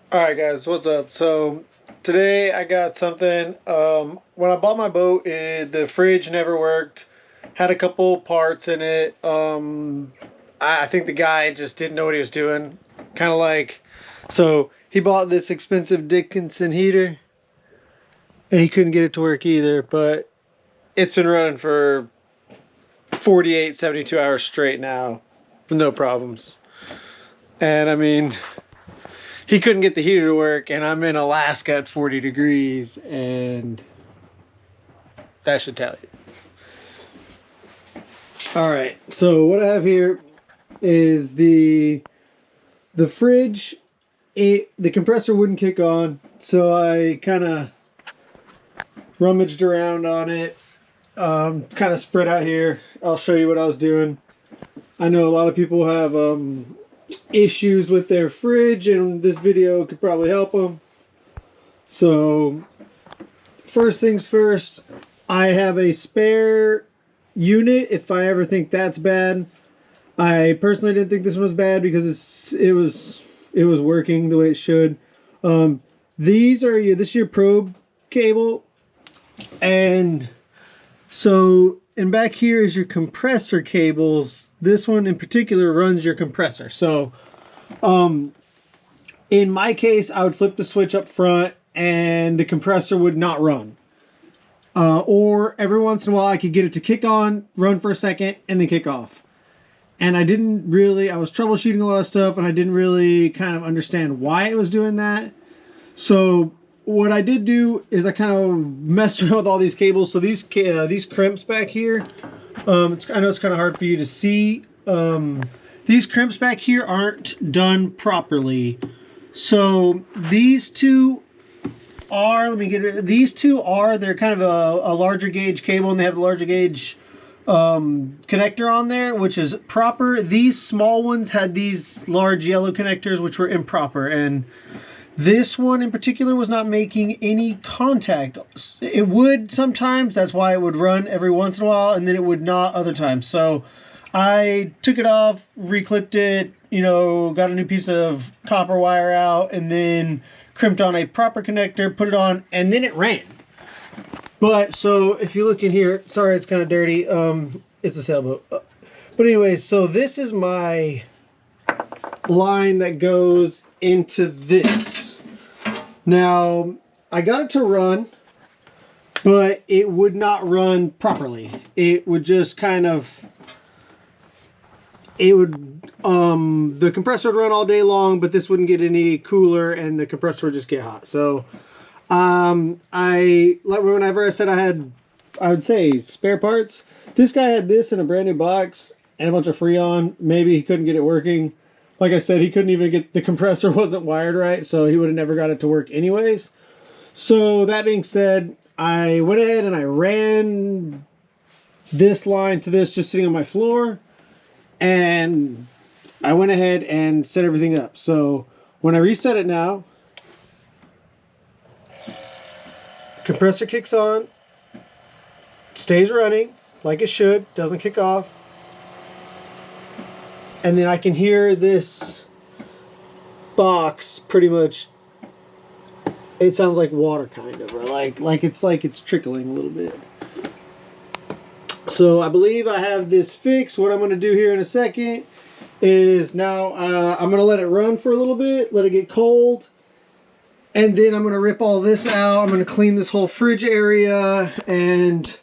Alright guys, what's up? So today I got something. When I bought my boat, the fridge never worked. Had a couple parts in it. I think the guy just didn't know what he was doing. Kind of like, so he bought this expensive Dickinson heater and he couldn't get it to work either, but it's been running for 48, 72 hours straight now with no problems. And I mean, he couldn't get the heater to work, and I'm in Alaska at 40 degrees, and that should tell you. All right, so what I have here is the fridge. The compressor wouldn't kick on, so I kind of rummaged around on it, kind of spread out here. I'll show you what I was doing. I know a lot of people have issues with their fridge, and this video could probably help them. So first things first, I have a spare unit if I ever think that's bad. I personally didn't think this one was bad because it was working the way it should. These are this is your probe cable, and so and back here is your compressor cables. This one in particular runs your compressor. So in my case, I would flip the switch up front and the compressor would not run. Or every once in a while I could get it to kick on, run for a second, and then kick off. And I was troubleshooting a lot of stuff, and I didn't really kind of understand why it was doing that. So what I did do is I kind of messed around with all these cables. So these crimps back here, I know it's kind of hard for you to see. These crimps back here aren't done properly. So these two are, they're kind of a larger gauge cable, and they have the larger gauge connector on there, which is proper. These small ones had these large yellow connectors, which were improper, and this one in particular was not making any contact. It would sometimes, that's why it would run every once in a while, and then it would not other times. So I took it off, reclipped it, got a new piece of copper wire out, and then crimped on a proper connector, put it on, and then it ran. But so if you look in here, sorry, it's kind of dirty. It's a sailboat. But anyway, so this is my line that goes into this. Now, I got it to run, but it would not run properly. It would just kind of, the compressor would run all day long, but this wouldn't get any cooler and the compressor would just get hot. So whenever I said I would say spare parts, this guy had this in a brand new box and a bunch of freon. Maybe he couldn't get it working. Like I said, he couldn't even get, the compressor wasn't wired right, so he would have never got it to work anyways. So that being said, I went ahead and I ran this line to this just sitting on my floor, and I went ahead and set everything up. So when I reset it now, compressor kicks on, stays running like it should, doesn't kick off. And then I can hear this box pretty much, it sounds like water kind of, or like it's trickling a little bit. So I believe I have this fixed. What I'm going to do here in a second is now I'm going to let it run for a little bit, let it get cold. And then I'm going to rip all this out. I'm going to clean this whole fridge area and,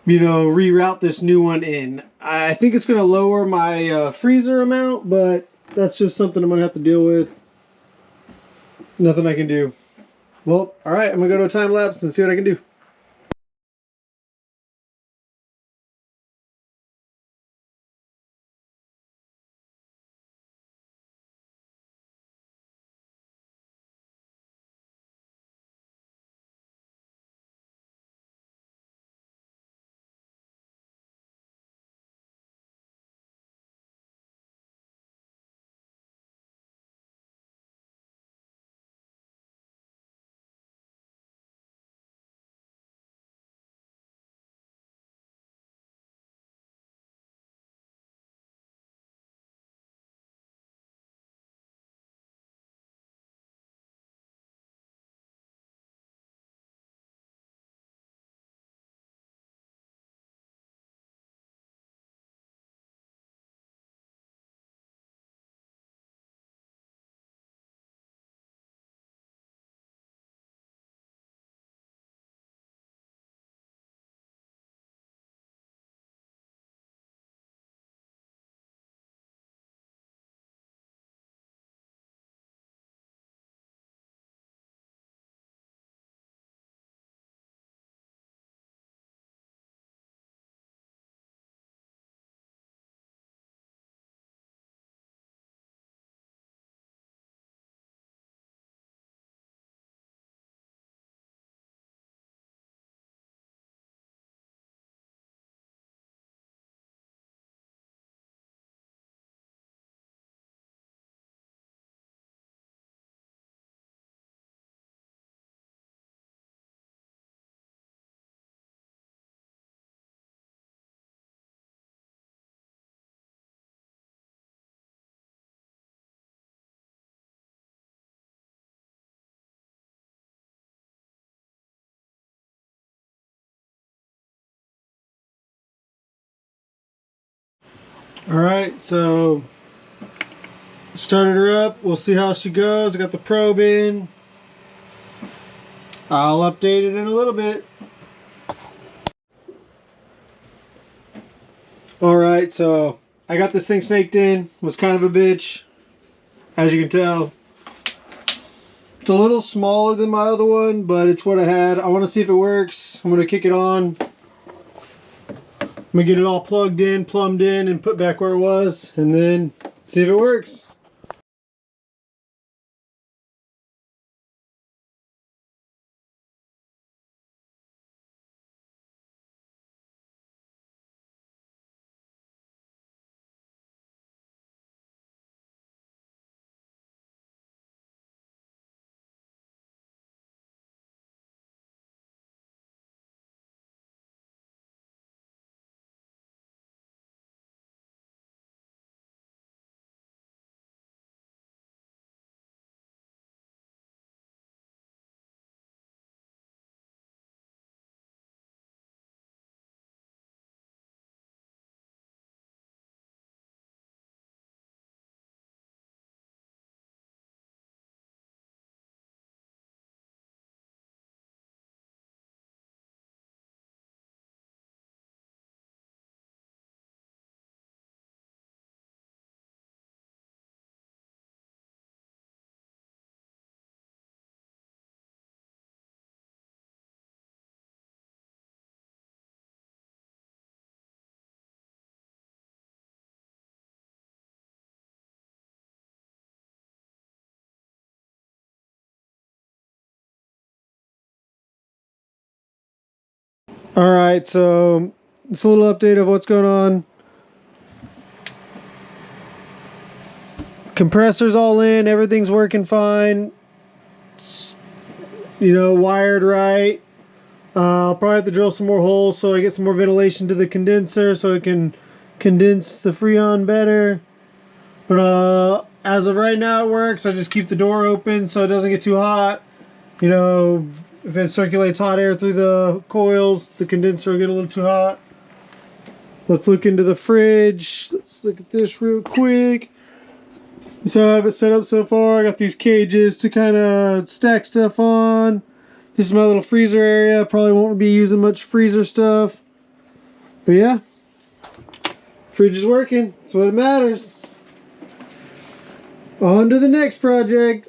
reroute this new one in. I think it's going to lower my freezer amount, but that's just something I'm going to have to deal with. Nothing I can do. Well, all right, I'm going to go to a time lapse and see what I can do. Alright, so started her up. We'll see how she goes. I got the probe in. I'll update it in a little bit. Alright, so I got this thing snaked in. Was kind of a bitch, as you can tell. It's a little smaller than my other one, but it's what I had. I want to see if it works. I'm going to kick it on. I'm going to get it all plugged in, plumbed in, and put back where it was, and then see if it works. Alright, so it's a little update of what's going on. Compressor's all in, everything's working fine. It's, wired right. I'll probably have to drill some more holes so I get some more ventilation to the condenser so it can condense the freon better. But as of right now it works. I just keep the door open so it doesn't get too hot. If it circulates hot air through the coils, the condenser will get a little too hot. Let's look into the fridge. Let's look at this real quick. So I have it set up so far. I got these cages to kind of stack stuff on. This is my little freezer area. Probably won't be using much freezer stuff. But yeah, fridge is working. That's what matters. On to the next project.